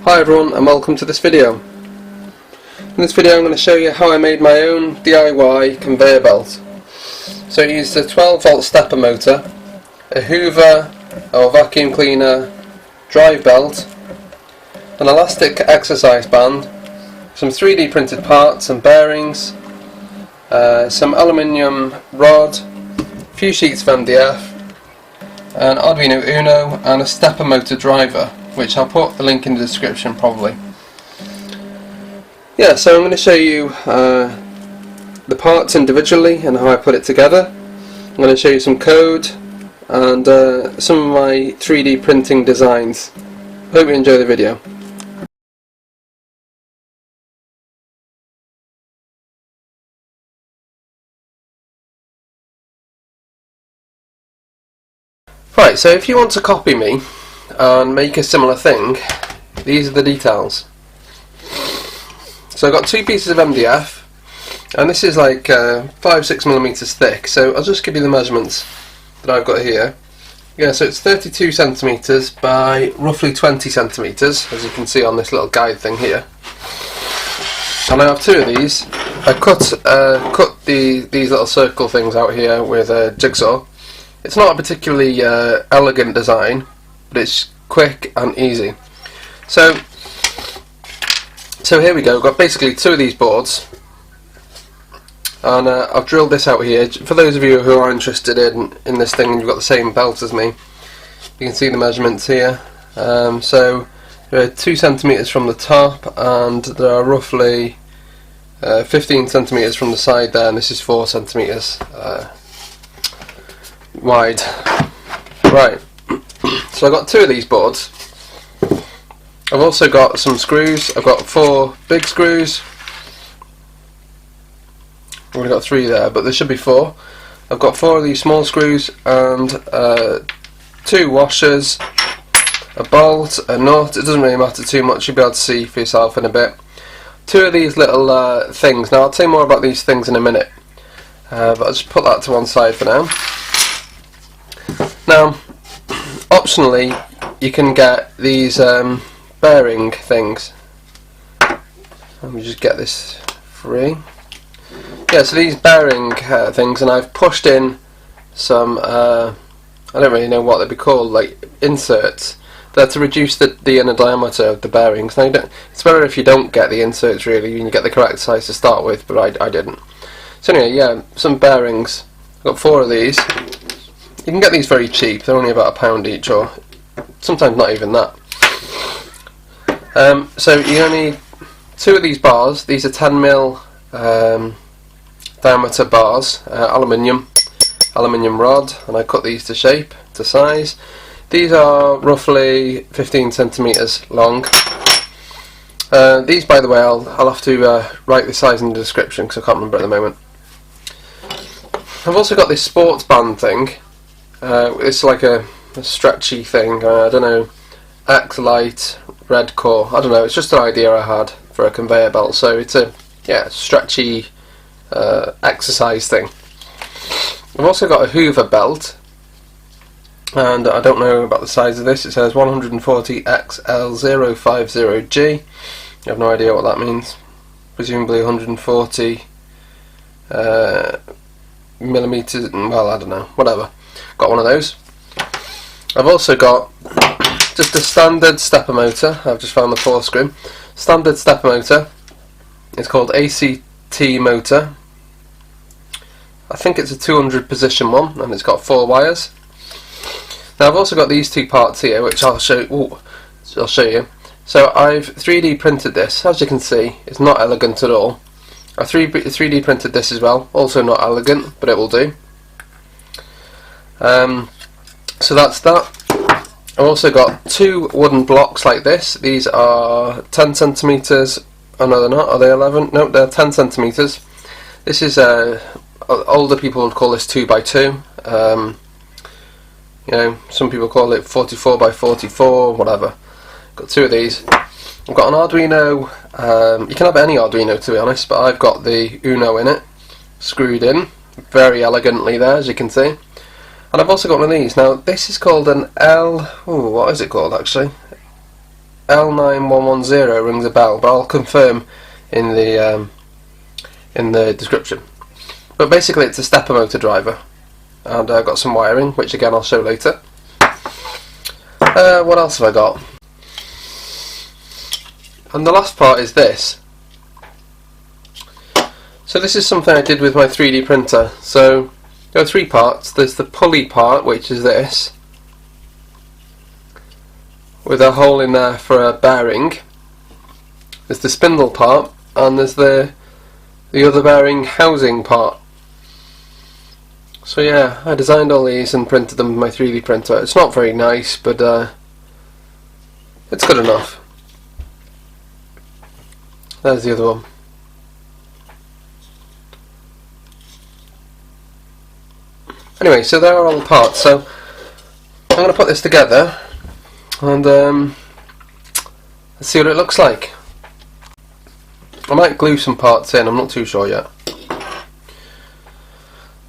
Hi everyone and welcome to this video. In this video I'm going to show you how I made my own DIY conveyor belt. So I used a 12 volt stepper motor, a hoover or vacuum cleaner drive belt, an elastic exercise band, some 3D printed parts and bearings, some aluminium rod, a few sheets of MDF, an Arduino Uno and a stepper motor driver, which I'll put the link in the description probably. Yeah, so I'm going to show you the parts individually and how I put it together. I'm going to show you some code and some of my 3D printing designs. Hope you enjoy the video. Right, so if you want to copy me and make a similar thing, these are the details. So I've got two pieces of MDF, and this is like 5-6mm thick, so I'll just give you the measurements that I've got here. Yeah, so it's 32 centimeters by roughly 20 centimeters, as you can see on this little guide thing here. And I have two of these. I cut these little circle things out here with a jigsaw. It's not a particularly elegant design, but it's quick and easy. So here we go. We've got basically two of these boards, and I've drilled this out here. For those of you who are interested in this thing and you've got the same belt as me, you can see the measurements here. So there are 2 centimeters from the top, and there are roughly 15 centimeters from the side there, and this is 4 centimeters wide. Right, so I've got two of these boards. I've also got some screws. I've got 4 big screws. I've only got 3 there, but there should be 4. I've got 4 of these small screws and 2 washers, a bolt, a nut. It doesn't really matter too much, you'll be able to see for yourself in a bit. 2 of these little things. Now I'll tell you more about these things in a minute, but I'll just put that to one side for now. Now, optionally, you can get these bearing things. Let me just get this free. Yeah, so these bearing things, and I've pushed in some, I don't really know what they'd be called, like inserts. They're to reduce the inner diameter of the bearings. Now, it's better if you don't get the inserts really, and you get the correct size to start with, but I didn't. So anyway, yeah, some bearings. I've got 4 of these. You can get these very cheap, they're only about £1 each, or sometimes not even that. So you're going to need 2 of these bars. These are 10mm diameter bars, aluminium rod, and I cut these to shape, to size. These are roughly 15 centimeters long. These, by the way, I'll have to write the size in the description because I can't remember at the moment. I've also got this sports band thing. It's like a stretchy thing. I don't know, X-Lite, red core. I don't know. It's just an idea I had for a conveyor belt. So it's a stretchy exercise thing. I've also got a hoover belt, and I don't know about the size of this. It says 140 XL050G. I have no idea what that means. Presumably 140 millimeters. Well, I don't know. Whatever. Got one of those. I've also got just a standard stepper motor. I've just found the 4 screw. Standard stepper motor. It's called ACT motor. I think it's a 200 position one, and it's got 4 wires. Now I've also got these 2 parts here, which I'll show you. So I've 3D printed this. As you can see, it's not elegant at all. I 3D printed this as well. Also not elegant, but it will do. So that's that. I've also got 2 wooden blocks like this. These are 10 centimeters. Oh no, they're not. Are they 11? No, they're 10 centimeters. This is older people would call this 2x2. You know, some people call it 44x44, whatever. Got 2 of these. I've got an Arduino. You can have any Arduino, to be honest, but I've got the Uno in it, screwed in very elegantly there, as you can see. And I've also got one of these. Now this is called an what is it called actually? L9110 rings a bell, but I'll confirm in the description. But basically it's a stepper motor driver, and I've got some wiring, which again I'll show later. What else have I got? And the last part is this. So this is something I did with my 3D printer. So there are three parts. There's the pulley part, which is this, with a hole in there for a bearing. There's the spindle part, and there's the other bearing housing part. So yeah, I designed all these and printed them with my 3D printer. It's not very nice, but it's good enough. There's the other one. Anyway, so there are all the parts. So I'm going to put this together and let's see what it looks like. I might glue some parts in, I'm not too sure yet.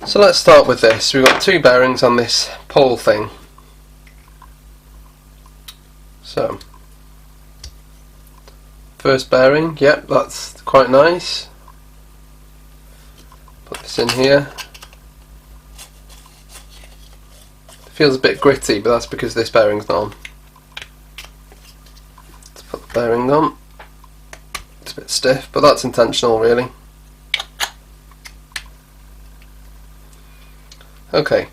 So let's start with this. We've got two bearings on this pole thing. So, first bearing, yep, that's quite nice. Put this in here. It feels a bit gritty, but that's because this bearing's not on. Let's put the bearing on. It's a bit stiff, but that's intentional really. Okay,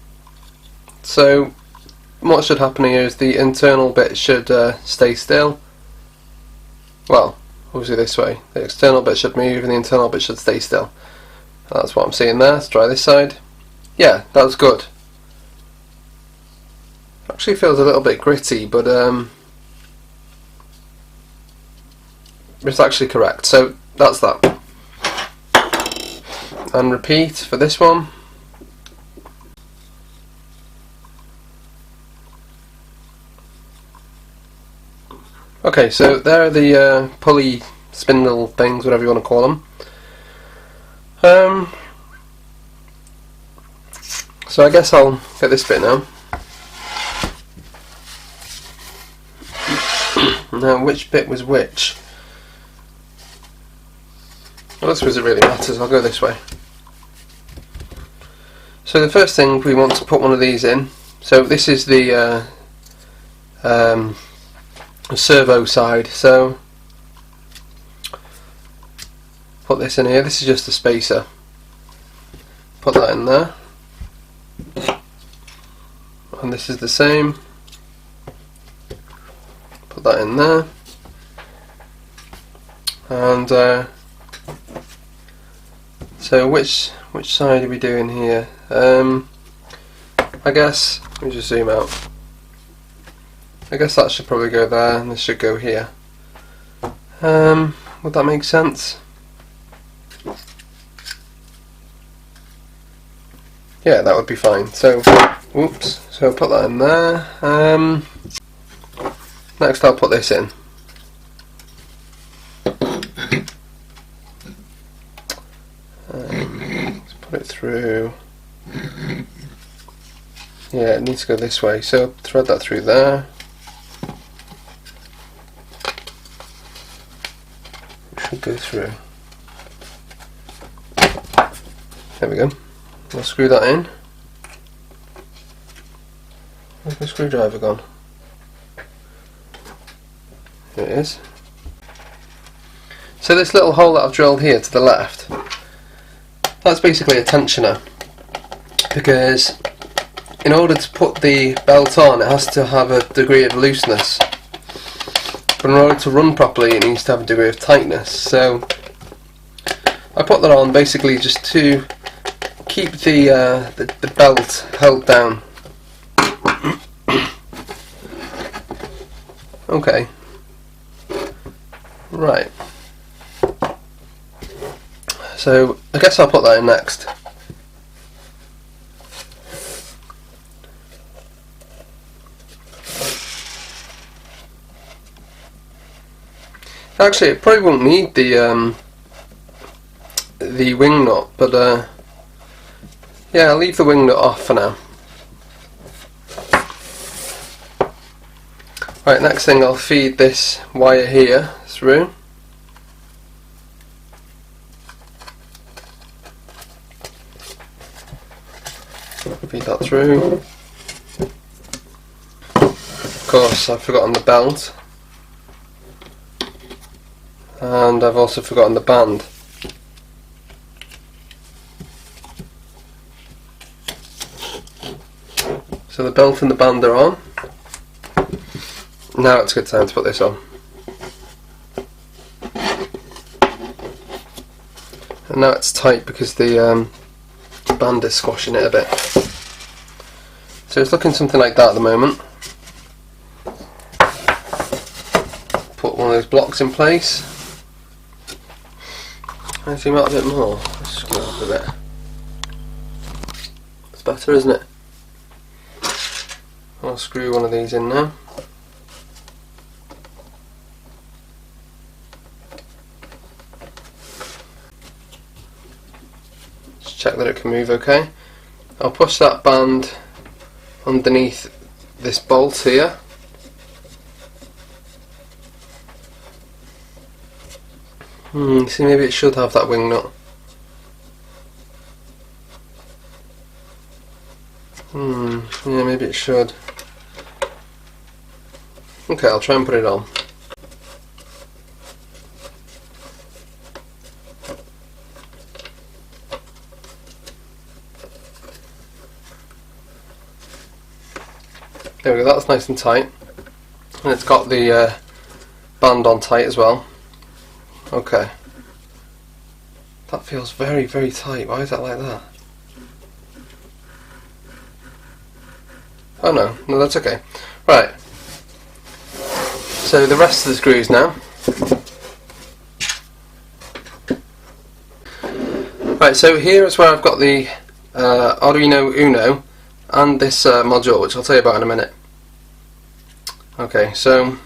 so what should happen here is the internal bit should stay still. Well, obviously this way. The external bit should move and the internal bit should stay still. That's what I'm seeing there. Let's try this side. Yeah, that's good. Actually feels a little bit gritty, but it's actually correct. So that's that. And repeat for this one. Okay, so there are the pulley spindle things, whatever you want to call them. So I guess I'll get this bit now. Now, which bit was which? Well, I suppose it really matters. I'll go this way. So the first thing, we want to put one of these in. So this is the servo side. So put this in here. This is just a spacer. Put that in there. And this is the same. Put that in there. And so which side are we doing here? I guess, let me just zoom out. I guess that should probably go there and this should go here. Would that make sense? Yeah, that would be fine. So, whoops, so I'll put that in there. Next I'll put this in. Let's put it through. Yeah, it needs to go this way, so thread that through there. It should go through. There we go. I'll screw that in. Where's my screwdriver gone? Here it is. So this little hole that I've drilled here to the left, that's basically a tensioner, because in order to put the belt on it has to have a degree of looseness, but in order to run properly it needs to have a degree of tightness. So I put that on basically just to keep the belt held down. Okay. Right. So I guess I'll put that in next. Actually, it probably won't need the wing nut, but yeah, I'll leave the wing nut off for now. Right, next thing, I'll feed this wire here through. Feed that through. Of course, I've forgotten the belt, and I've also forgotten the band. So the belt and the band are on. Now it's a good time to put this on. And now it's tight because the band is squashing it a bit. So it's looking something like that at the moment. Put one of those blocks in place. And zoom out a bit more. Let's screw up a bit. It's better, isn't it? I'll screw one of these in now. Just check that it can move okay. I'll push that band underneath this bolt here. See, maybe it should have that wing nut. Yeah, maybe it should. Okay, I'll try and put it on. There we go, that's nice and tight. And it's got the band on tight as well. Okay. That feels very, very tight. Why is that like that? Oh no, no, that's okay. Right. So the rest of the screws now. Right, so here is where I've got the Arduino Uno and this module, which I'll tell you about in a minute. Okay, so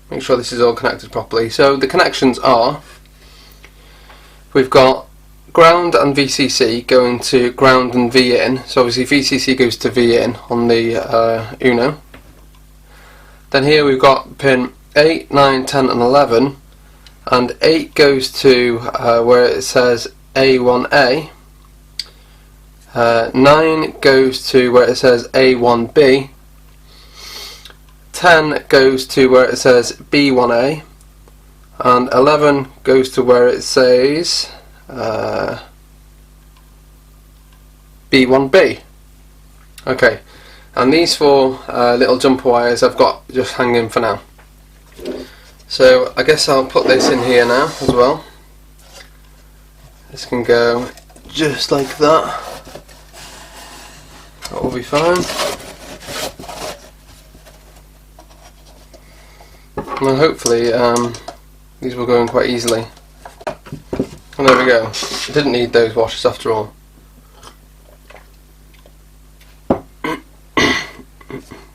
make sure this is all connected properly. So the connections are, we've got ground and VCC going to ground and V in. So obviously VCC goes to V in on the Uno. Then here we've got pin 8, 9, 10 and 11, and 8 goes to where it says A1A, 9 goes to where it says A1B, 10 goes to where it says B1A, and 11 goes to where it says B1B. Okay. And these four little jumper wires I've got just hanging for now. So I guess I'll put this in here now as well. This can go just like that. That will be fine. And hopefully these will go in quite easily. And there we go. I didn't need those washers after all.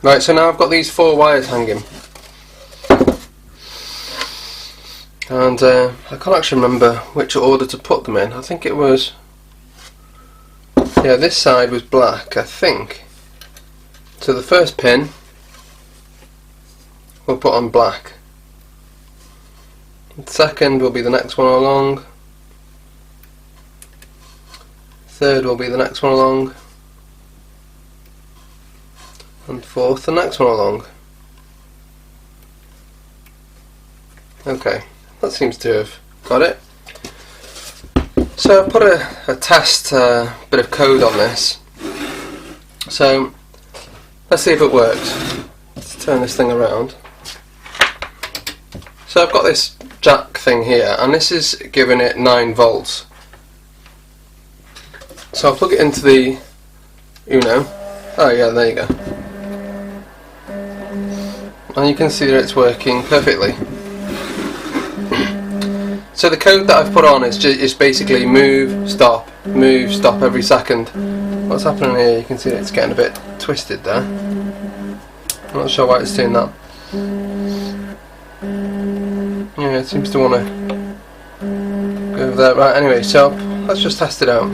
Right, so now I've got these four wires hanging, and I can't actually remember which order to put them in. I think it was, yeah, this side was black, I think. So the first pin we'll put on black. The second will be the next one along. Third will be the next one along. And fourth, the next one along. Okay, that seems to have got it. So I put a test bit of code on this. So let's see if it works. Let's turn this thing around. So I've got this jack thing here, and this is giving it 9 volts. So I'll plug it into the Uno. Oh yeah, there you go. And you can see that it's working perfectly. So the code that I've put on is basically move, stop every second. What's happening here? You can see that it's getting a bit twisted there. I'm not sure why it's doing that. Yeah, it seems to want to go over there. Right, anyway, so let's just test it out.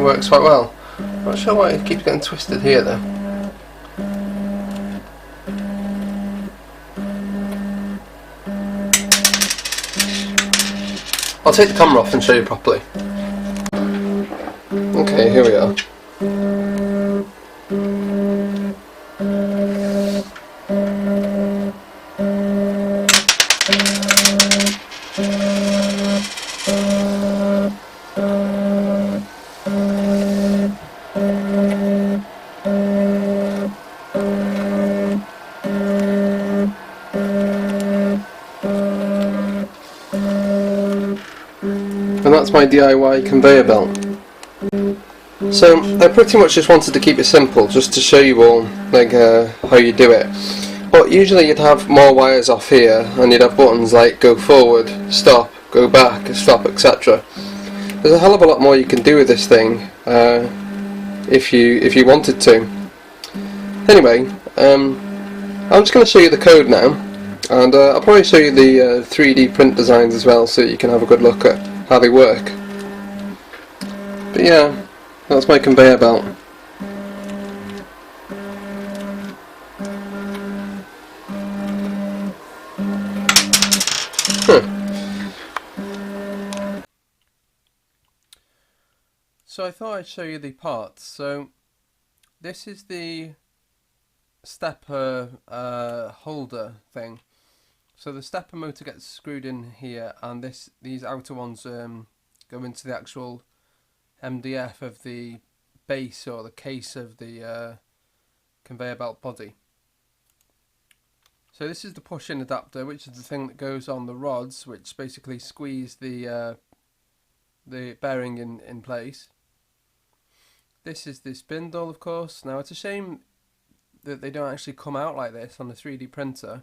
works quite well. I'm not sure why it keeps getting twisted here though. I'll take the camera off and show you properly. Okay, here we are. And that's my DIY conveyor belt. So I pretty much just wanted to keep it simple, just to show you all like how you do it. But usually you'd have more wires off here, and you'd have buttons like go forward, stop, go back, stop, etc. There's a hell of a lot more you can do with this thing if you wanted to. Anyway, I'm just going to show you the code now, and I'll probably show you the 3D print designs as well, so you can have a good look at how they work. But yeah, that's my conveyor belt. So I thought I'd show you the parts. So this is the stepper holder thing. So the stepper motor gets screwed in here, and these outer ones go into the actual MDF of the base or the case of the conveyor belt body. So this is the push-in adapter, which is the thing that goes on the rods, which basically squeeze the bearing in place. This is the spindle, of course. Now it's a shame that they don't actually come out like this on a 3D printer.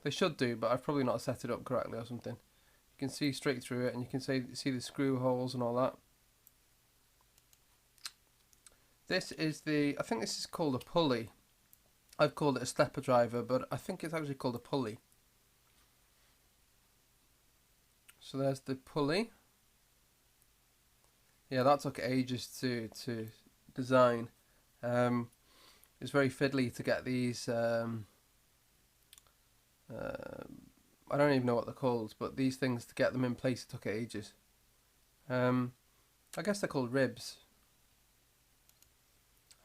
They should do, but I've probably not set it up correctly or something. You can see straight through it, and you can see the screw holes and all that. This is I think this is called a pulley. I've called it a stepper driver, but I think it's actually called a pulley. So there's the pulley. Yeah, that took ages to design. It's very fiddly to get these. I don't even know what they're called, but these things, to get them in place, took ages. I guess they're called ribs.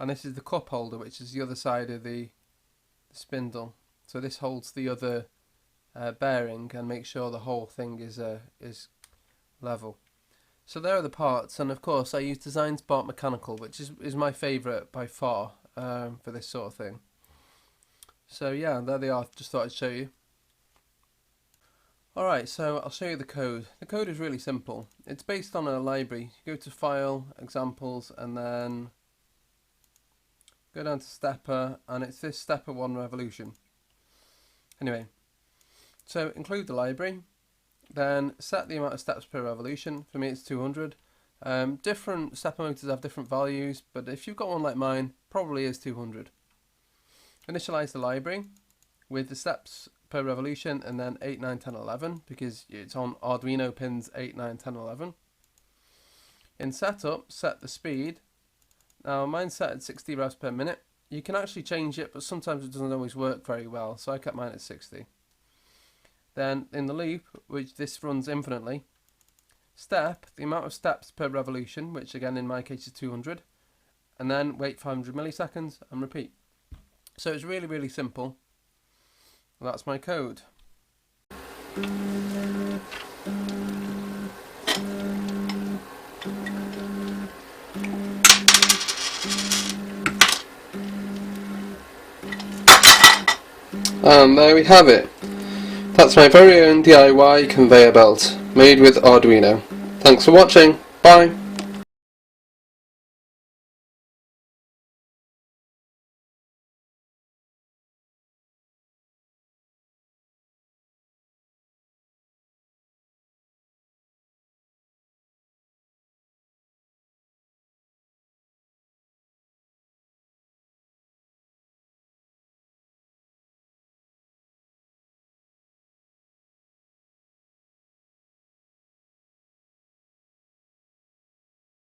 And this is the cup holder, which is the other side of the spindle. So this holds the other bearing and makes sure the whole thing is level. So there are the parts, and of course I use Design Spark Mechanical, which is my favourite by far for this sort of thing. So yeah, there they are, just thought I'd show you. Alright, so I'll show you the code. The code is really simple. It's based on a library. You go to File, Examples, and then go down to Stepper, and it's this Stepper 1 Revolution. Anyway, so include the library, then set the amount of steps per revolution. For me it's 200. Different stepper motors have different values, but if you've got one like mine, probably is 200. Initialize the library with the steps per revolution, and then 8, 9, 10, 11, because it's on Arduino pins 8, 9, 10, 11. In setup, set the speed. Now mine's set at 60 revs per minute. You can actually change it, but sometimes it doesn't always work very well, so I kept mine at 60. Then in the loop, which this runs infinitely, step the amount of steps per revolution, which again in my case is 200, and then wait 500 milliseconds and repeat. So it's really, really simple. That's my code. And there we have it. That's my very own DIY conveyor belt, made with Arduino. Thanks for watching. Bye.